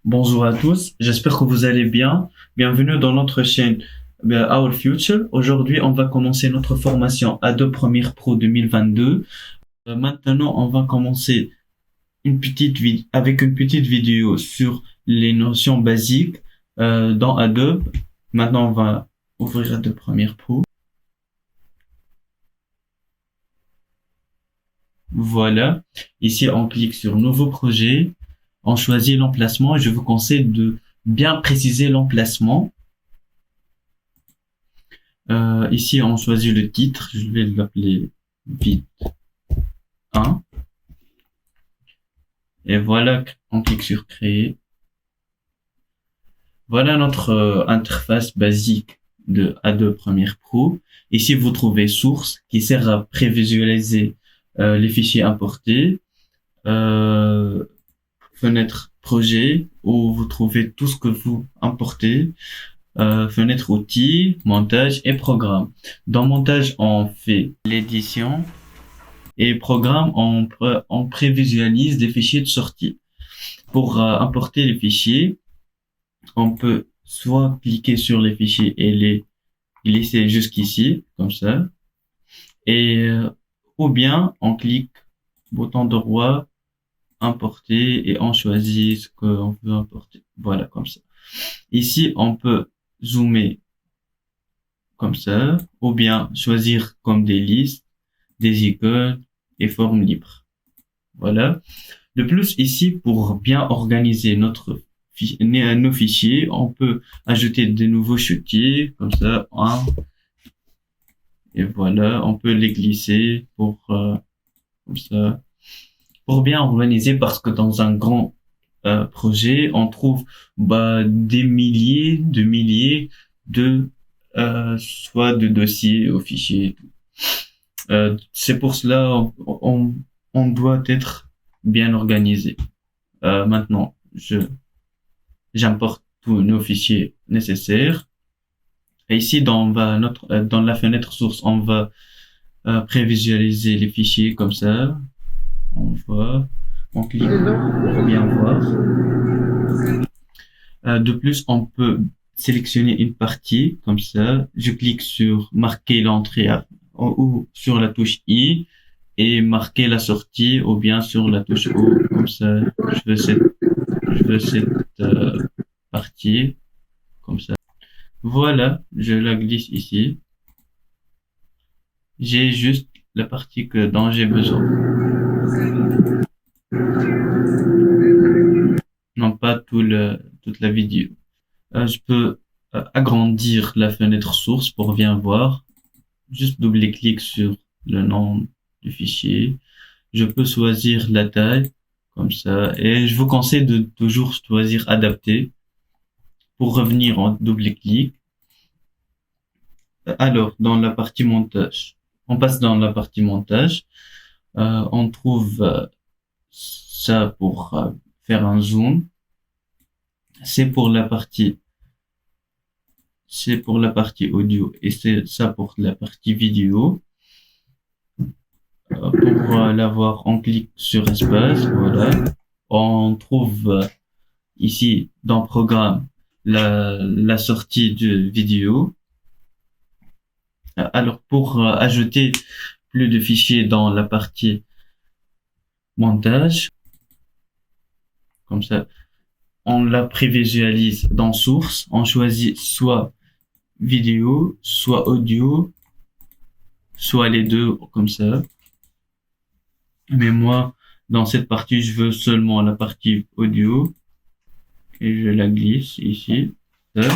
Bonjour à tous, j'espère que vous allez bien. Bienvenue dans notre chaîne Our Future. Aujourd'hui, on va commencer notre formation Adobe Premiere Pro 2022. Maintenant, on va commencer avec une petite vidéo sur les notions basiques dans Adobe. Maintenant, on va ouvrir Adobe Premiere Pro. Voilà. Ici, on clique sur Nouveau projet. On choisit l'emplacement et je vous conseille de bien préciser l'emplacement. Ici, on choisit le titre. Je vais l'appeler vite 1. Et voilà, on clique sur créer. Voilà notre interface basique de Adobe Premiere Pro. Ici, vous trouvez source qui sert à prévisualiser les fichiers importés. Fenêtre projet où vous trouvez tout ce que vous importez. Fenêtre outils, montage et programme. Dans montage, on fait l'édition et programme, on prévisualise les fichiers de sortie. Pour importer les fichiers, on peut soit cliquer sur les fichiers et les glisser jusqu'ici, comme ça, et ou bien on clique bouton droit, importer et on choisit ce qu'on veut importer. Voilà, comme ça. Ici, on peut zoomer comme ça, ou bien choisir comme des listes, des icônes et formes libres. Voilà. De plus, ici, pour bien organiser nos fichiers, on peut ajouter de nouveaux chutiers, comme ça, un, et voilà, on peut les glisser comme ça, pour bien organiser, parce que dans un grand projet, on trouve des milliers de soit de dossiers aux fichiers. C'est pour cela on doit être bien organisé. Maintenant, j'importe tous nos fichiers nécessaires. Et ici, dans la fenêtre source, on va prévisualiser les fichiers comme ça. On clique pour bien voir. De plus, on peut sélectionner une partie comme ça. Je clique sur marquer l'entrée ou sur la touche I et marquer la sortie ou bien sur la touche O. Comme ça, je veux cette partie comme ça. Voilà, je la glisse ici. J'ai juste la partie dont j'ai besoin. Non pas toute la vidéo. Je peux agrandir la fenêtre source pour bien voir. Juste double-clic sur le nom du fichier. Je peux choisir la taille, comme ça. Et je vous conseille de toujours choisir adapter pour revenir en double-clic. Alors, dans la partie montage, on passe dans la partie montage. On trouve ça pour faire un zoom. C'est pour la partie audio et c'est ça pour la partie vidéo. Pour l'avoir, on clique sur espace, voilà. On trouve ici dans programme la sortie de vidéo. Alors pour ajouter plus de fichiers dans la partie montage, comme ça, on la prévisualise dans source. On choisit soit vidéo, soit audio, soit les deux, comme ça. Mais moi, dans cette partie, je veux seulement la partie audio. Et je la glisse ici. Ça.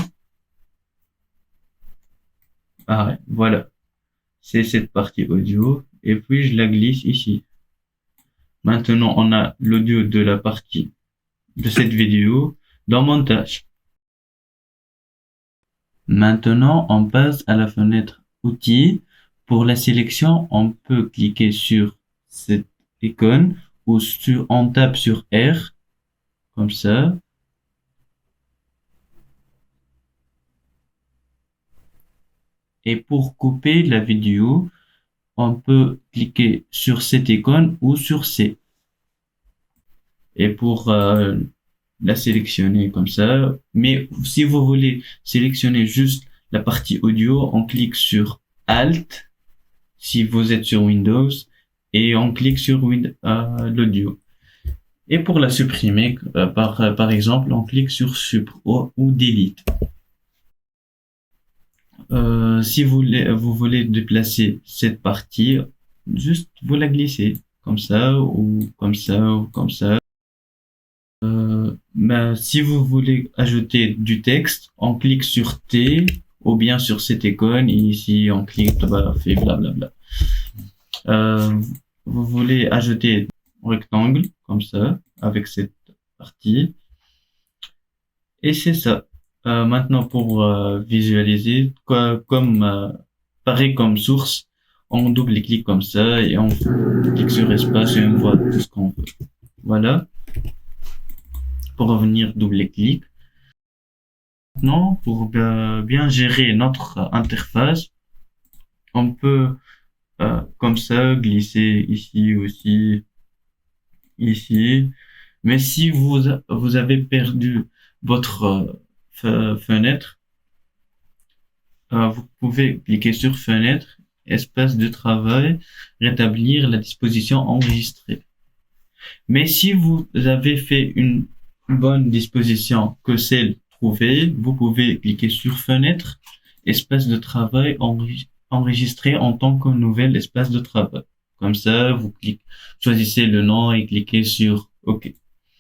Ah ouais, voilà. C'est cette partie audio. Et puis, je la glisse ici. Maintenant, on a l'audio de la partie de cette vidéo dans montage. Maintenant, on passe à la fenêtre outils. Pour la sélection, on peut cliquer sur cette icône ou on tape sur R, comme ça. Et pour couper la vidéo, on peut cliquer sur cette icône ou sur C. Et pour la sélectionner comme ça. Mais si vous voulez sélectionner juste la partie audio, on clique sur Alt si vous êtes sur Windows et on clique sur l'audio. Et pour la supprimer, par exemple, on clique sur ou Delete. Si vous voulez déplacer cette partie, juste vous la glissez comme ça ou comme ça ou comme ça. Ben, si vous voulez ajouter du texte, on clique sur T ou bien sur cette icône et ici on clique, fait blablabla. Vous voulez ajouter un rectangle comme ça avec cette partie et c'est ça. Maintenant pour visualiser, pareil comme source, on double-clique comme ça et on clique sur espace et on voit tout ce qu'on veut. Voilà. Pour revenir double-clic. Maintenant, pour bien gérer notre interface, on peut comme ça glisser ici aussi, ici. Mais si vous avez perdu votre fenêtre, vous pouvez cliquer sur fenêtre, espace de travail, rétablir la disposition enregistrée. Mais si vous avez fait une bonne disposition que celle trouvée, vous pouvez cliquer sur fenêtre, espace de travail enregistré en tant que nouvel espace de travail. Comme ça, vous choisissez le nom et cliquez sur OK.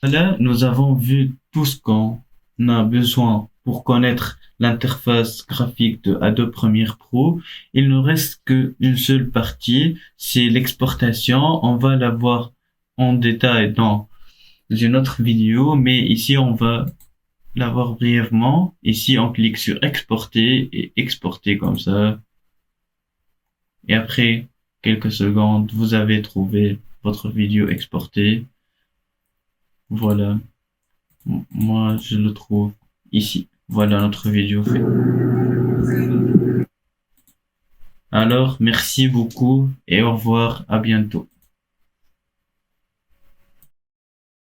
Là, nous avons vu tout ce qu'on a besoin pour connaître l'interface graphique de Adobe Premiere Pro. Il ne reste qu'une seule partie, c'est l'exportation. On va la voir en détail dans une autre vidéo, mais ici on va la voir brièvement. Ici on clique sur exporter et exporter comme ça. Et après quelques secondes, vous avez trouvé votre vidéo exportée. Voilà. Moi, je le trouve ici. Voilà notre vidéo fait. Alors, merci beaucoup et au revoir, à bientôt.